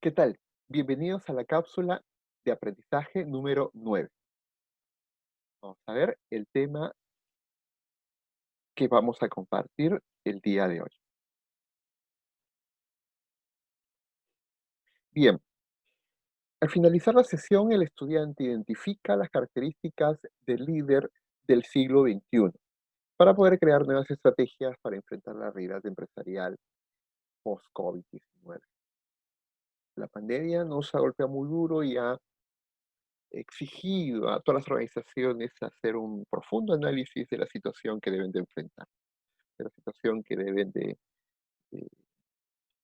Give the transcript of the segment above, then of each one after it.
¿Qué tal? Bienvenidos a la cápsula de aprendizaje número 9. Vamos a ver el tema que vamos a compartir el día de hoy. Bien, al finalizar la sesión, el estudiante identifica las características del líder del siglo XXI para poder crear nuevas estrategias para enfrentar la realidad empresarial post-COVID-19. La pandemia nos ha golpeado muy duro y ha exigido a todas las organizaciones hacer un profundo análisis de la situación que deben de enfrentar, de la situación que deben de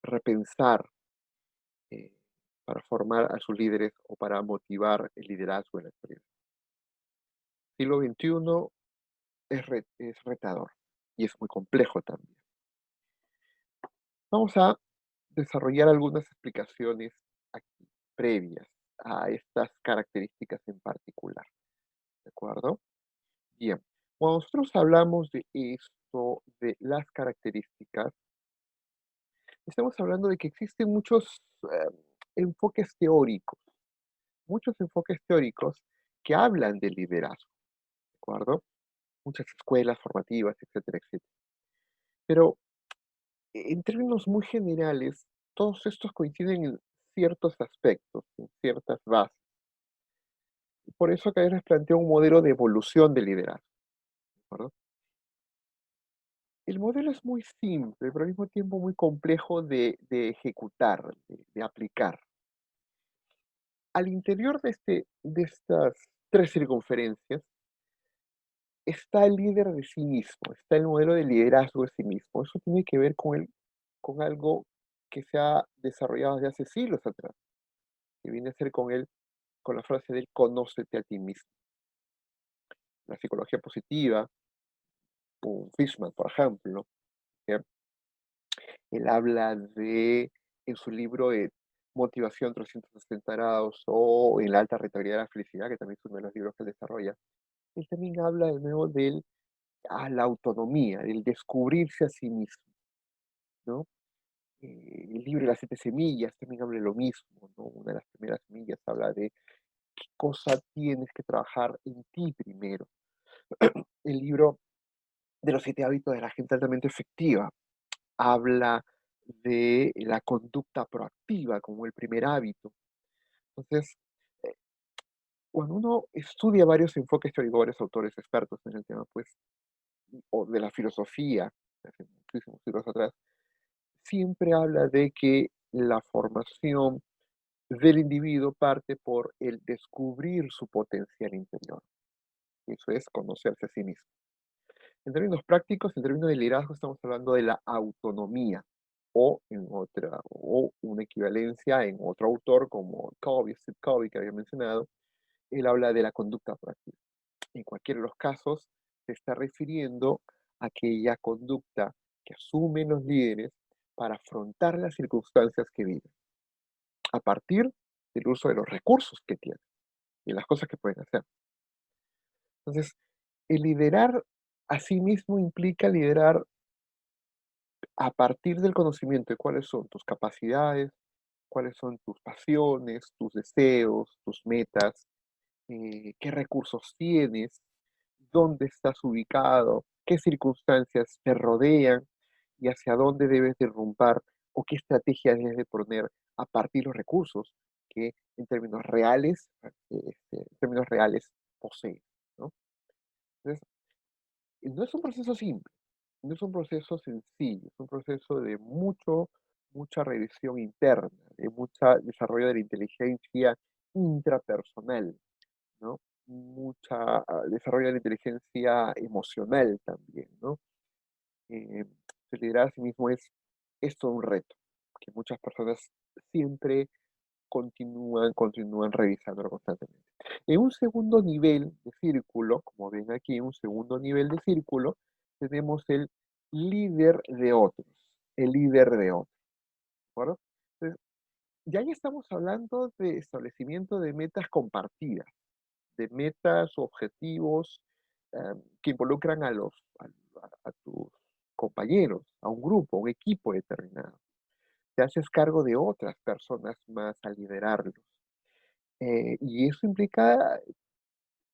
repensar eh, para formar a sus líderes o para motivar el liderazgo en la empresa. El siglo XXI es retador y es muy complejo también. Vamos a desarrollar algunas explicaciones aquí, previas a estas características en particular. ¿De acuerdo? Bien, cuando nosotros hablamos de esto, de las características, estamos hablando de que existen muchos enfoques teóricos, que hablan del liderazgo, ¿de acuerdo? Muchas escuelas formativas, etcétera, etcétera. Pero en términos muy generales, todos estos coinciden en ciertos aspectos, en ciertas bases. Y por eso acá les planteo un modelo de evolución del liderazgo, ¿de acuerdo? El modelo es muy simple, pero al mismo tiempo muy complejo de ejecutar, de aplicar. Al interior de estas tres circunferencias está el líder de sí mismo, está el modelo de liderazgo de sí mismo. Eso tiene que ver con algo que se ha desarrollado desde hace siglos atrás, que viene a ser con la frase del conócete a ti mismo. La psicología positiva, o Fishman, por ejemplo, que él habla en su libro de Motivación 360 grados o en la alta rentabilidad de la felicidad, que también es uno de los libros que él desarrolla. Él también habla de nuevo la autonomía, del descubrirse a sí mismo, ¿no? El libro de las 7 semillas también habla de lo mismo, ¿no? Una de las primeras semillas habla de qué cosa tienes que trabajar en ti primero. El libro de los 7 hábitos de la gente altamente efectiva habla de la conducta proactiva como el primer hábito. Entonces, eh, cuando uno estudia varios enfoques teóricos, varios autores expertos en el tema, pues, o de la filosofía, hace muchísimos siglos atrás, siempre habla de que la formación del individuo parte por el descubrir su potencial interior. Eso es conocerse a sí mismo. En términos prácticos, en términos de liderazgo, estamos hablando de la autonomía, o una equivalencia en otro autor como Steve Covey, que había mencionado, él habla de la conducta proactiva. En cualquiera de los casos, se está refiriendo a aquella conducta que asumen los líderes para afrontar las circunstancias que viven, a partir del uso de los recursos que tienen y las cosas que pueden hacer. Entonces, el liderar a sí mismo implica liderar a partir del conocimiento de cuáles son tus capacidades, cuáles son tus pasiones, tus deseos, tus metas, qué recursos tienes, dónde estás ubicado, qué circunstancias te rodean y hacia dónde debes de rumbar o qué estrategias debes de poner a partir de los recursos que en términos reales posees, ¿no? Entonces, no es un proceso simple, no es un proceso sencillo, es un proceso de mucha revisión interna, de mucho desarrollo de la inteligencia intrapersonal, ¿no? Desarrollo de la inteligencia emocional también, ¿no? Eh, el liderar a sí mismo es todo un reto, que muchas personas siempre continúan revisándolo constantemente. En un segundo nivel de círculo, como ven aquí, en un segundo nivel de círculo, tenemos líder de otros, el líder de otros, ¿de acuerdo? Entonces, ya ahí estamos hablando de establecimiento de metas compartidas, de metas o objetivos que involucran a tus compañeros, a un grupo, a un equipo determinado. te haces cargo de otras personas más al liderarlos. Y eso implica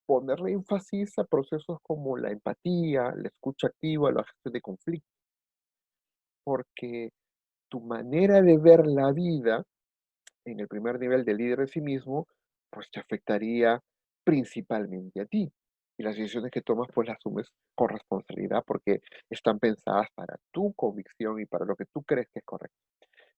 ponerle énfasis a procesos como la empatía, la escucha activa, la gestión de conflictos, porque tu manera de ver la vida en el primer nivel de líder de sí mismo, pues te afectaría principalmente a ti. Y las decisiones que tomas, pues las asumes con responsabilidad porque están pensadas para tu convicción y para lo que tú crees que es correcto.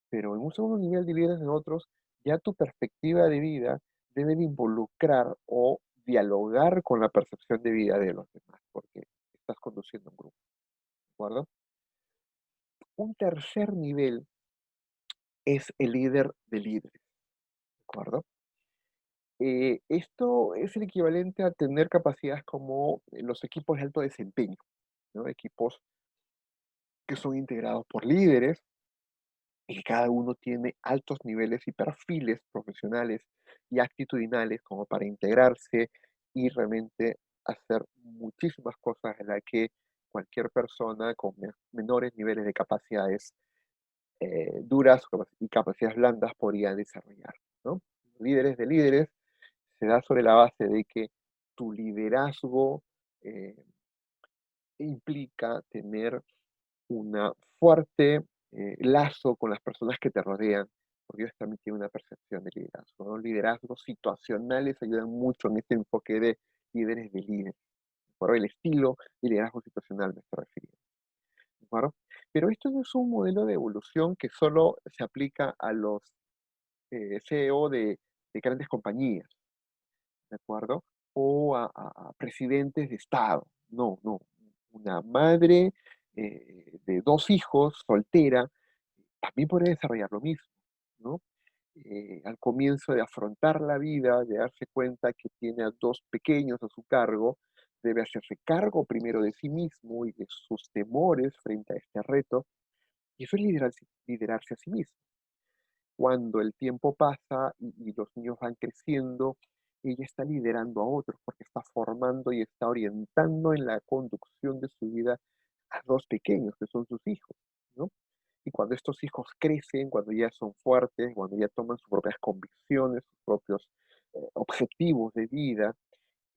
Pero en un segundo nivel de líderes de otros, ya tu perspectiva de vida debe de involucrar o dialogar con la percepción de vida de los demás, porque estás conduciendo un grupo, ¿de acuerdo? Un tercer nivel es el líder de líderes, ¿de acuerdo? Esto es el equivalente a tener capacidades como los equipos de alto desempeño, ¿no? Equipos que son integrados por líderes y que cada uno tiene altos niveles y perfiles profesionales y actitudinales como para integrarse y realmente hacer muchísimas cosas en las que cualquier persona con menores niveles de capacidades duras y capacidades blandas podría desarrollar, ¿no? Líderes de líderes se da sobre la base de que tu liderazgo eh, implica tener una fuerte lazo con las personas que te rodean, porque ellos también tienen una percepción de liderazgo, ¿no? Liderazgos situacionales ayudan mucho en este enfoque de líderes de líderes. Por el estilo de liderazgo situacional me estoy refiriendo. ¿De acuerdo? Pero esto no es un modelo de evolución que solo se aplica a los CEO de grandes compañías, ¿de acuerdo? O a presidentes de Estado. No, no. Una madre de 2 hijos, soltera, también puede desarrollar lo mismo, ¿no? Al comienzo de afrontar la vida, de darse cuenta que tiene a 2 pequeños a su cargo, debe hacerse cargo primero de sí mismo y de sus temores frente a este reto, y eso es liderarse a sí mismo. Cuando el tiempo pasa y los niños van creciendo, ella está liderando a otros porque está formando y está orientando en la conducción de su vida a 2 pequeños, que son sus hijos, ¿no? Y cuando estos hijos crecen, cuando ya son fuertes, cuando ya toman sus propias convicciones, sus propios objetivos de vida,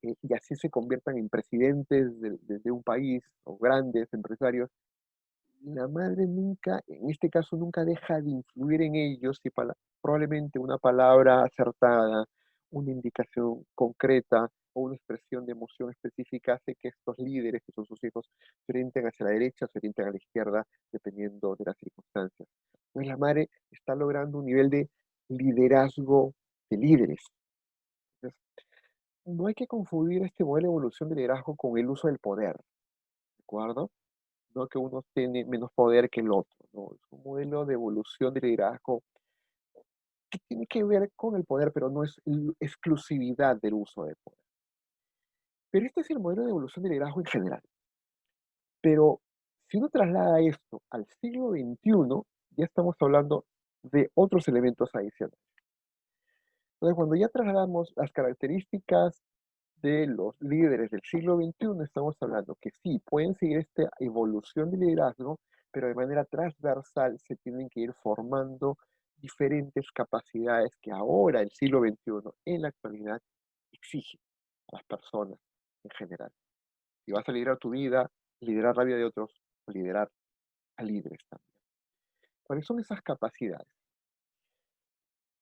y así se conviertan en presidentes de un país o grandes empresarios, la madre nunca, en este caso, nunca deja de influir en ellos y probablemente una palabra acertada, una indicación concreta o una expresión de emoción específica hace que estos líderes, que son sus hijos, se orienten hacia la derecha, se orienten a la izquierda, dependiendo de las circunstancias. Entonces la madre está logrando un nivel de liderazgo de líderes. Entonces, no hay que confundir este modelo de evolución de liderazgo con el uso del poder, ¿de acuerdo? No que uno tiene menos poder que el otro, ¿no? Es un modelo de evolución de liderazgo que tiene que ver con el poder, pero no es exclusividad del uso del poder. Pero este es el modelo de evolución de liderazgo en general. Pero si uno traslada esto al siglo XXI, ya estamos hablando de otros elementos adicionales. Entonces, cuando ya trasladamos las características de los líderes del siglo XXI, estamos hablando que sí, pueden seguir esta evolución de liderazgo, pero de manera transversal se tienen que ir formando diferentes capacidades que ahora, el siglo XXI, en la actualidad, exige a las personas en general. Si vas a liderar tu vida, liderar la vida de otros, o liderar a líderes también. ¿Cuáles son esas capacidades?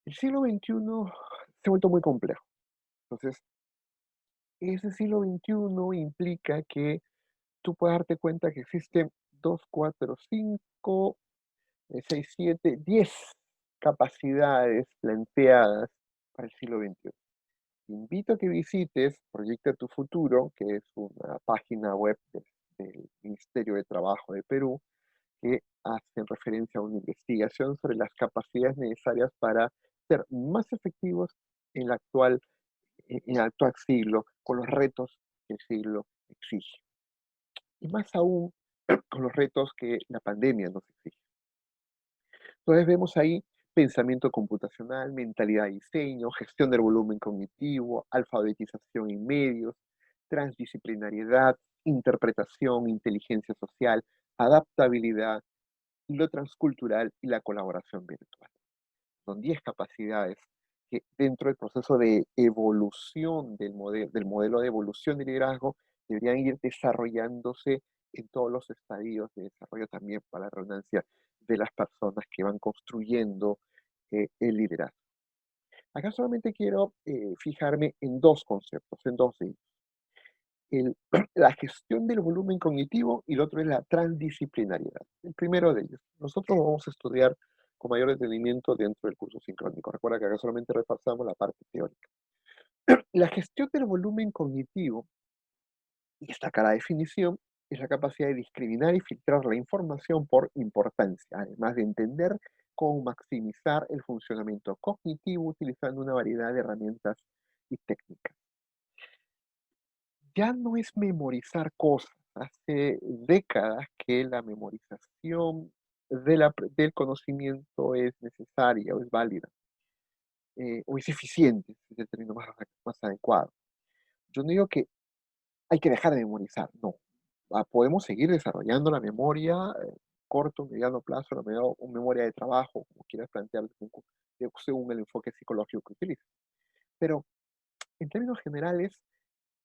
El siglo XXI se ha vuelto muy complejo. Entonces, ese siglo XXI implica que tú puedes darte cuenta que existen 2, 4, 5, 6, 7, 10 capacidades planteadas para el siglo XXI. Te invito a que visites Proyecta tu Futuro, que es una página web del Ministerio de Trabajo de Perú, que hacen referencia a una investigación sobre las capacidades necesarias para ser más efectivos en, la actual, en el actual siglo, con los retos que el siglo exige. Y más aún con los retos que la pandemia nos exige. Entonces vemos ahí pensamiento computacional, mentalidad de diseño, gestión del volumen cognitivo, alfabetización en medios, transdisciplinariedad, interpretación, inteligencia social, adaptabilidad, lo transcultural y la colaboración virtual. Son 10 capacidades que dentro del proceso de evolución del modelo de evolución de liderazgo deberían ir desarrollándose en todos los estadios de desarrollo también, para la redundancia, de las personas que van construyendo el liderazgo. Acá solamente quiero fijarme en dos conceptos, en dos de ellos. La gestión del volumen cognitivo y el otro es la transdisciplinariedad. El primero de ellos, nosotros vamos a estudiar con mayor detenimiento dentro del curso sincrónico. Recuerda que acá solamente repasamos la parte teórica. La gestión del volumen cognitivo, y esta clara definición, es la capacidad de discriminar y filtrar la información por importancia, además de entender cómo maximizar el funcionamiento cognitivo utilizando una variedad de herramientas y técnicas. Ya no es memorizar cosas. Hace décadas que la memorización del conocimiento es necesaria o es válida, o es eficiente, es el término más adecuado. Yo no digo que hay que dejar de memorizar, no. Podemos seguir desarrollando la memoria, corto, mediano plazo, o memoria de trabajo, como quieras plantear según el enfoque psicológico que utilices. Pero en términos generales,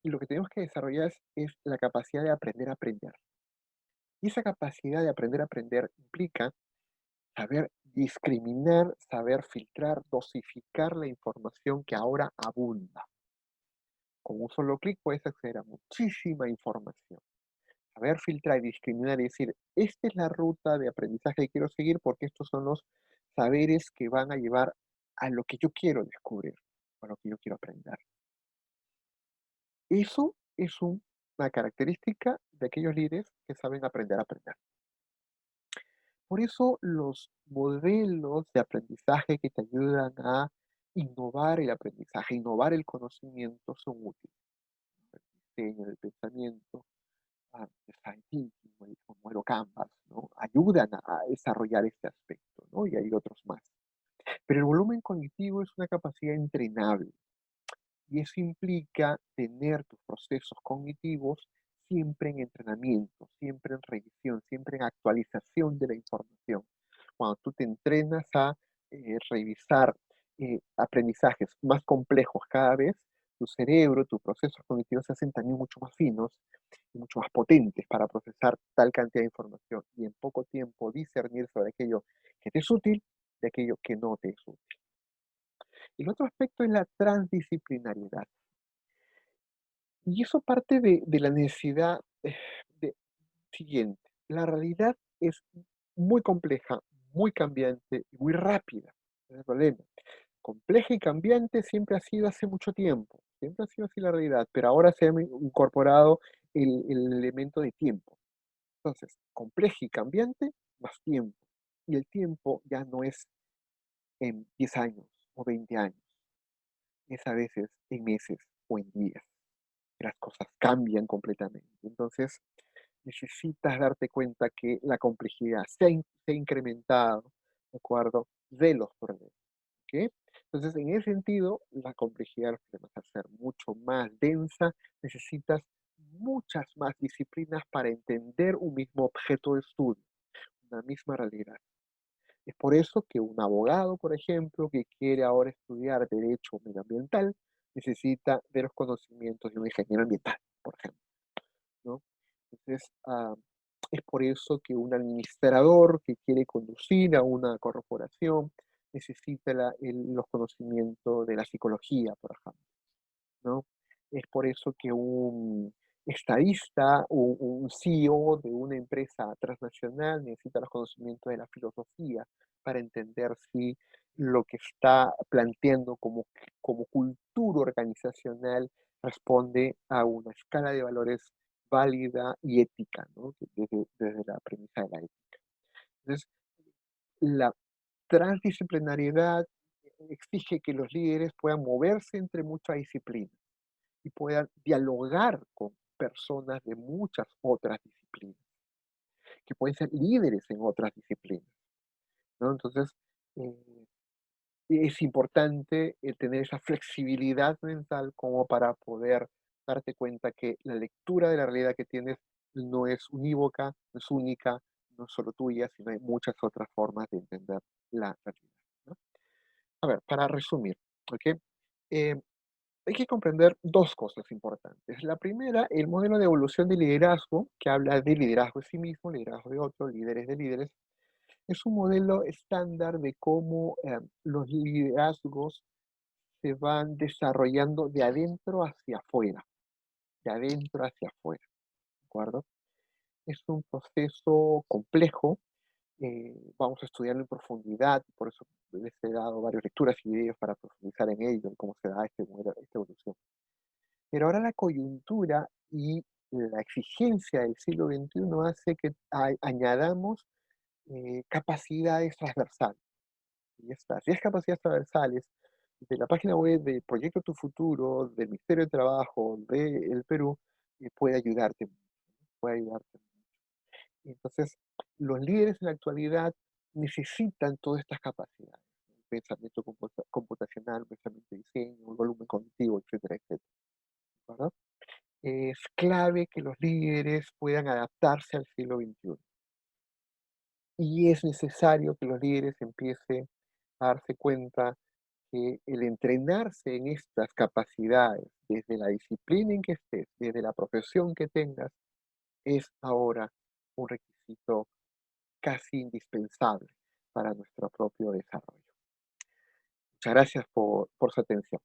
lo que tenemos que desarrollar es la capacidad de aprender a aprender. Y esa capacidad de aprender a aprender implica saber discriminar, saber filtrar, dosificar la información que ahora abunda. Con un solo clic puedes acceder a muchísima información. Saber filtrar y discriminar y decir, esta es la ruta de aprendizaje que quiero seguir porque estos son los saberes que van a llevar a lo que yo quiero descubrir, a lo que yo quiero aprender. Eso es una característica de aquellos líderes que saben aprender a aprender. Por eso los modelos de aprendizaje que te ayudan a innovar el aprendizaje, innovar el conocimiento son útiles. El diseño del pensamiento, design thinking, o modelo Canvas, ¿no? Ayudan a desarrollar este aspecto, ¿no? Y hay otros más. Pero el volumen cognitivo es una capacidad entrenable. Y eso implica tener tus procesos cognitivos siempre en entrenamiento, siempre en revisión, siempre en actualización de la información. Cuando tú te entrenas a revisar aprendizajes más complejos cada vez, tu cerebro, tus procesos cognitivos se hacen también mucho más finos y mucho más potentes para procesar tal cantidad de información y en poco tiempo discernir sobre aquello que te es útil de aquello que no te es útil. El otro aspecto es la transdisciplinariedad. Y eso parte de la necesidad de siguiente. La realidad es muy compleja, muy cambiante y muy rápida. Ese es el problema. Compleja y cambiante siempre ha sido hace mucho tiempo. Siempre ha sido así la realidad, pero ahora se ha incorporado el elemento de tiempo. Entonces, compleja y cambiante más tiempo. Y el tiempo ya no es en 10 años o 20 años. Es a veces en meses o en días. Las cosas cambian completamente. Entonces, necesitas darte cuenta que la complejidad se ha incrementado, ¿de acuerdo? De los problemas, ¿ok? Entonces, en ese sentido, la complejidad de los problemas, al ser mucho más densa, necesitas muchas más disciplinas para entender un mismo objeto de estudio, una misma realidad. Es por eso que un abogado, por ejemplo, que quiere ahora estudiar derecho medioambiental, necesita de los conocimientos de un ingeniero ambiental, por ejemplo, ¿no? Entonces, es por eso que un administrador que quiere conducir a una corporación necesita los conocimientos de la psicología, por ejemplo, ¿no? Es por eso que un estadista o un CEO de una empresa transnacional necesita los conocimientos de la filosofía para entender si lo que está planteando como cultura organizacional responde a una escala de valores válida y ética, ¿no? Desde la premisa de la ética. Entonces, la transdisciplinariedad exige que los líderes puedan moverse entre muchas disciplinas y puedan dialogar con personas de muchas otras disciplinas, que pueden ser líderes en otras disciplinas, ¿no? Entonces, eh, es importante tener esa flexibilidad mental como para poder darte cuenta que la lectura de la realidad que tienes no es unívoca, no es única, no solo tuya, sino hay muchas otras formas de entender la realidad, ¿no? A ver, para resumir, ¿ok? Eh, Hay que comprender dos cosas importantes. La primera, el modelo de evolución de liderazgo, que habla de liderazgo de sí mismo, liderazgo de otro, líderes de líderes, es un modelo estándar de cómo los liderazgos se van desarrollando de adentro hacia afuera, de adentro hacia afuera, ¿de acuerdo? Es un proceso complejo, vamos a estudiarlo en profundidad, por eso les he dado varias lecturas y videos para profundizar en ello, en cómo se da esta evolución. Pero ahora la coyuntura y la exigencia del siglo XXI hace que añadamos capacidades transversales. Y estas 10 capacidades transversales de la página web de Proyecto Tu Futuro, del Ministerio de Trabajo del Perú, puede ayudarte, puede ayudarte. Entonces, los líderes en la actualidad necesitan todas estas capacidades, ¿no? Pensamiento computacional, pensamiento de diseño, volumen cognitivo, etcétera, etcétera, ¿verdad? Es clave que los líderes puedan adaptarse al siglo XXI. Y es necesario que los líderes empiecen a darse cuenta que el entrenarse en estas capacidades, desde la disciplina en que estés, desde la profesión que tengas, es ahora un requisito casi indispensable para nuestro propio desarrollo. Muchas gracias por su atención.